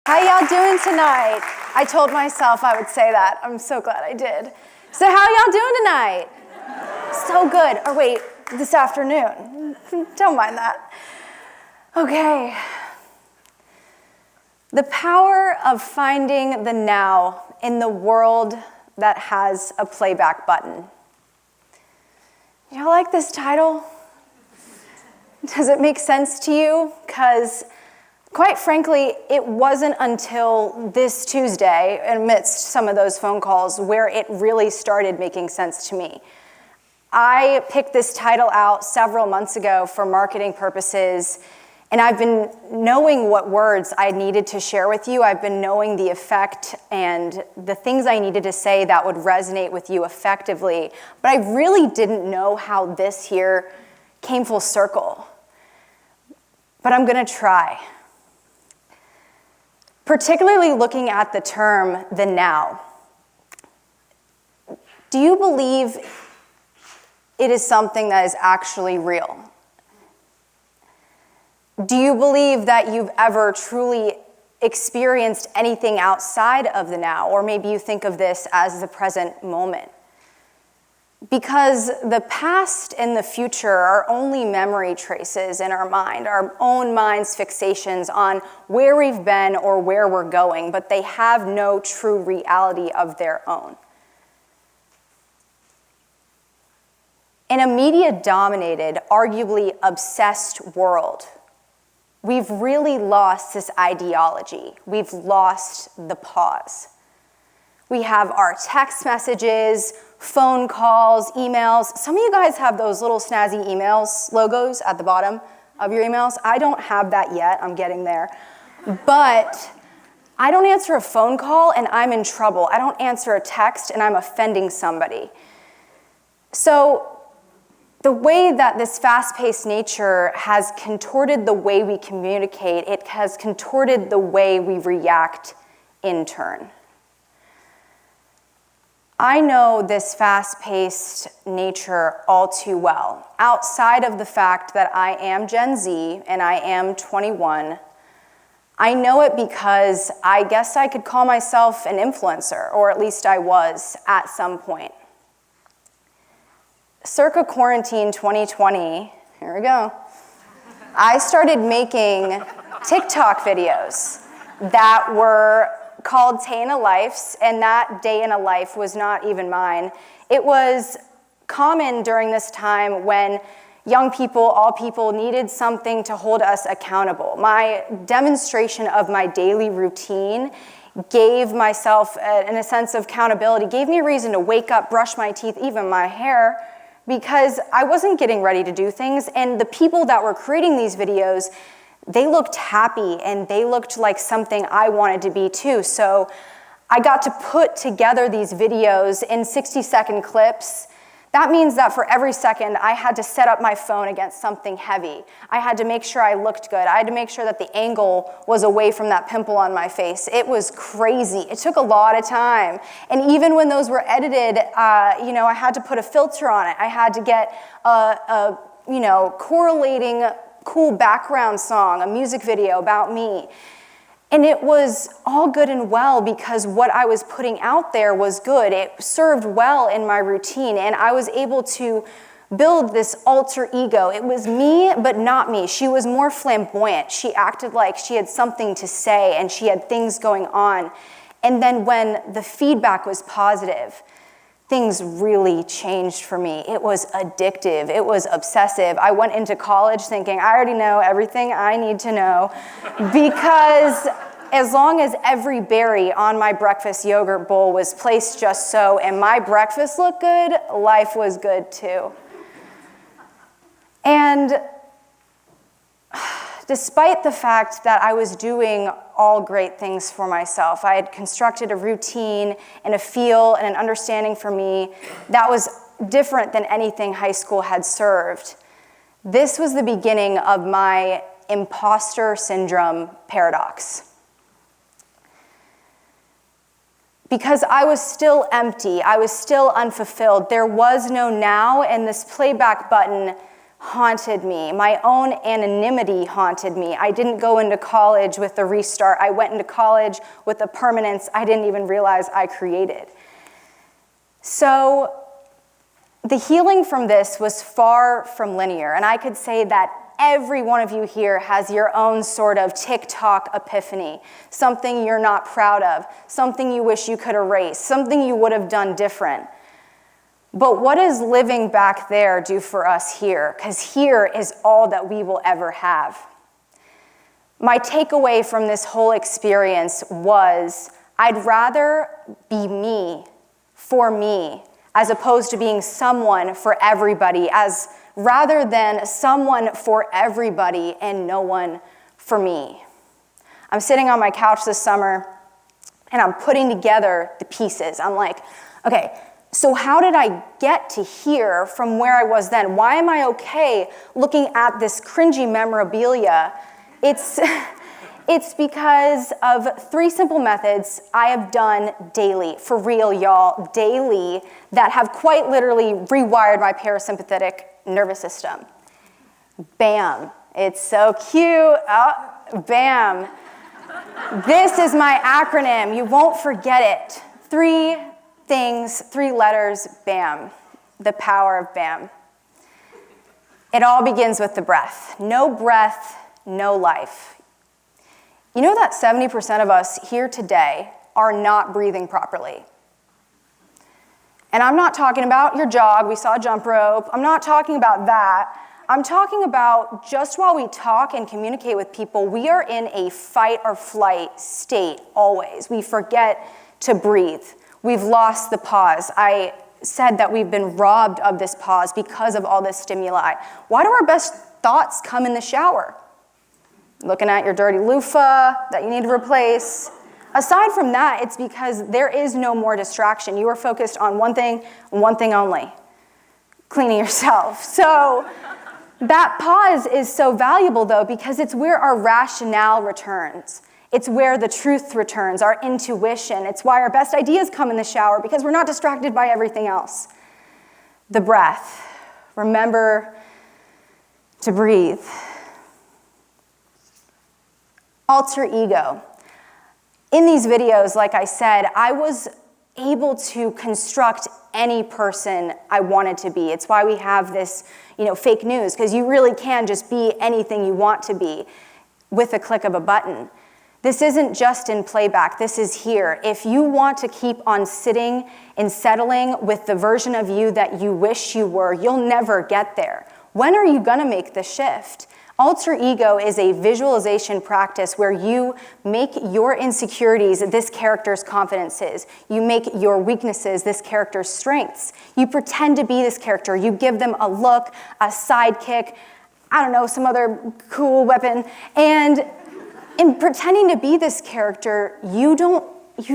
How y'all doing tonight? I told myself I would say that. I'm so glad I did. So how y'all doing tonight? So good. Or wait, this afternoon. Don't mind that. Okay. The power of finding the now in the world that has a playback button. Y'all like this title? Does it make sense to you? Because quite frankly, it wasn't until this Tuesday, amidst some of those phone calls, where it really started making sense to me. I picked this title out several months ago for marketing purposes, and I've been knowing what words I needed to share with you. I've been knowing the effect and the things I needed to say that would resonate with you effectively, but I really didn't know how this here came full circle. But I'm gonna try. Particularly looking at the term, the now. Do you believe it is something that is actually real? Do you believe that you've ever truly experienced anything outside of the now? Or maybe you think of this as the present moment. Because the past and the future are only memory traces in our mind, our own mind's fixations on where we've been or where we're going, but they have no true reality of their own. In a media-dominated, arguably obsessed world, we've really lost this ideology. We've lost the pause. We have our text messages, phone calls, emails. Some of you guys have those little snazzy emails logos at the bottom of your emails. I don't have that yet. I'm getting there. But I don't answer a phone call and I'm in trouble. I don't answer a text and I'm offending somebody. So the way that this fast-paced nature has contorted the way we communicate, it has contorted the way we react in turn. I know this fast-paced nature all too well. Outside of the fact that I am Gen Z and I am 21, I know it because I guess I could call myself an influencer, or at least I was at some point. Circa quarantine 2020, here we go, I started making TikTok videos that were called Day in a Life, and that day in a life was not even mine. It was common during this time when young people, all people, needed something to hold us accountable. My demonstration of my daily routine gave myself, in a sense of accountability, gave me a reason to wake up, brush my teeth, even my hair, because I wasn't getting ready to do things, and the people that were creating these videos, they looked happy and they looked like something I wanted to be too. So I got to put together these videos in 60-second clips. That means that for every second, I had to set up my phone against something heavy. I had to make sure I looked good. I had to make sure that the angle was away from that pimple on my face. It was crazy. It took a lot of time. And even when those were edited, I had to put a filter on it. I had to get a correlating cool background song, a music video about me. And it was all good and well because what I was putting out there was good. It served well in my routine, and I was able to build this alter ego. It was me, but not me. She was more flamboyant. She acted like she had something to say and she had things going on. And then when the feedback was positive, things really changed for me. It was addictive. It was obsessive. I went into college thinking, I already know everything I need to know, because as long as every berry on my breakfast yogurt bowl was placed just so and my breakfast looked good, life was good too. And despite the fact that I was doing all great things for myself, I had constructed a routine and a feel and an understanding for me that was different than anything high school had served. This was the beginning of my imposter syndrome paradox. Because I was still empty, I was still unfulfilled. There was no now, and this playback button haunted me. My own anonymity haunted me. I didn't go into college with the restart. I went into college with a permanence I didn't even realize I created. So the healing from this was far from linear, and I could say that every one of you here has your own sort of TikTok epiphany, something you're not proud of, something you wish you could erase, something you would have done different. But what does living back there do for us here? Because here is all that we will ever have. My takeaway from this whole experience was I'd rather be me, for me, as opposed to being someone for everybody, as rather than someone for everybody and no one for me. I'm sitting on my couch this summer and I'm putting together the pieces. I'm like, okay, so how did I get to here from where I was then? Why am I okay looking at this cringy memorabilia? It's because of 3 simple methods I have done daily, for real, y'all, daily, that have quite literally rewired my parasympathetic nervous system. BAM. It's so cute. Oh, BAM. This is my acronym. You won't forget it. 3 things, 3 letters, BAM. The power of BAM. It all begins with the breath. No breath, no life. You know that 70% of us here today are not breathing properly. And I'm not talking about your jog, we saw a jump rope. I'm not talking about that. I'm talking about just while we talk and communicate with people, we are in a fight or flight state always. We forget to breathe. We've lost the pause. I said that we've been robbed of this pause because of all this stimuli. Why do our best thoughts come in the shower? Looking at your dirty loofah that you need to replace. Aside from that, it's because there is no more distraction. You are focused on one thing and one thing only, cleaning yourself. So that pause is so valuable, though, because it's where our rationale returns. It's where the truth returns, our intuition. It's why our best ideas come in the shower, because we're not distracted by everything else. The breath. Remember to breathe. Alter ego. In these videos, like I said, I was able to construct any person I wanted to be. It's why we have this, fake news, because you really can just be anything you want to be with a click of a button. This isn't just in playback, this is here. If you want to keep on sitting and settling with the version of you that you wish you were, you'll never get there. When are you gonna make the shift? Alter ego is a visualization practice where you make your insecurities this character's confidences. You make your weaknesses this character's strengths. You pretend to be this character. You give them a look, a sidekick, some other cool weapon. And in pretending to be this character, you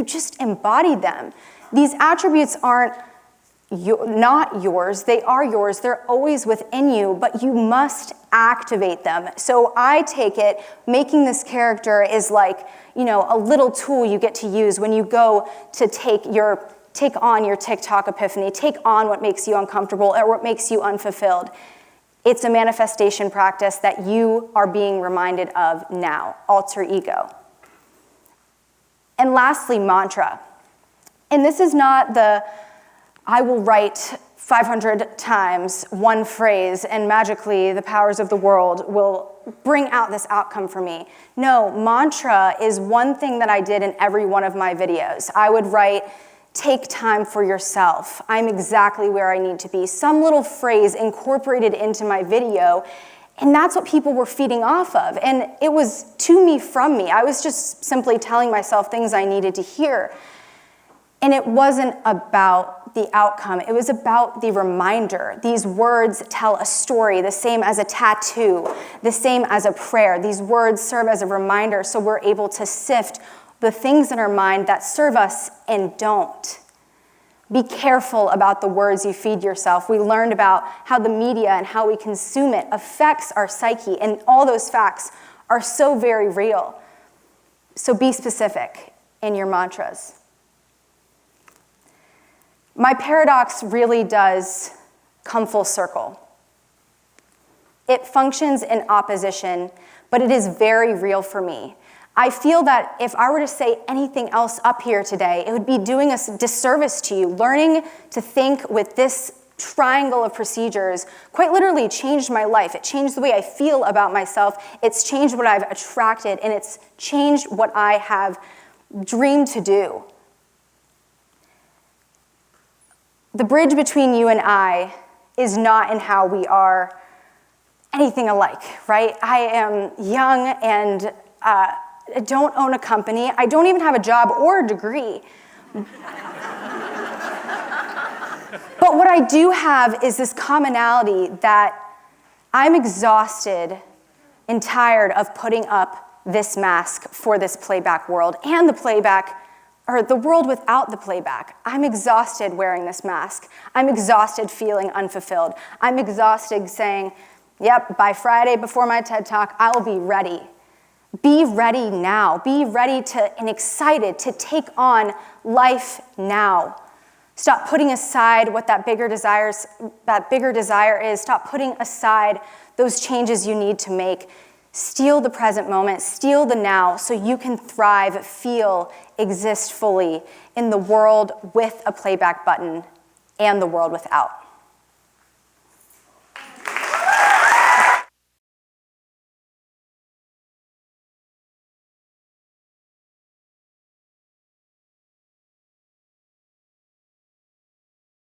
just embody them. These attributes aren't not yours, they are yours, they're always within you, but you must activate them. So I take it, making this character is like, a little tool you get to use when you go to take on your TikTok epiphany, take on what makes you uncomfortable or what makes you unfulfilled. It's a manifestation practice that you are being reminded of now, alter ego. And lastly, mantra. And this is not I will write 500 times one phrase and magically the powers of the world will bring out this outcome for me. No, mantra is one thing that I did in every one of my videos. I would write, take time for yourself. I'm exactly where I need to be. Some little phrase incorporated into my video, and that's what people were feeding off of. And it was to me, from me. I was just simply telling myself things I needed to hear. And it wasn't about the outcome. It was about the reminder. These words tell a story, the same as a tattoo, the same as a prayer. These words serve as a reminder so we're able to sift the things in our mind that serve us and don't. Be careful about the words you feed yourself. We learned about how the media and how we consume it affects our psyche, and all those facts are so very real. So be specific in your mantras. My paradox really does come full circle. It functions in opposition, but it is very real for me. I feel that if I were to say anything else up here today, it would be doing a disservice to you. Learning to think with this triangle of procedures quite literally changed my life. It changed the way I feel about myself. It's changed what I've attracted, and it's changed what I have dreamed to do. The bridge between you and I is not in how we are anything alike, right? I am young and I don't own a company. I don't even have a job or a degree. But what I do have is this commonality that I'm exhausted and tired of putting up this mask for this playback world and the playback, or the world without the playback. I'm exhausted wearing this mask. I'm exhausted feeling unfulfilled. I'm exhausted saying, yep, by Friday before my TED Talk, I will be ready. Be ready now. Be ready and excited to take on life now. Stop putting aside what that bigger desire is. Stop putting aside those changes you need to make. Steal the present moment, steal the now, so you can thrive, feel, exist fully in the world with a playback button and the world without.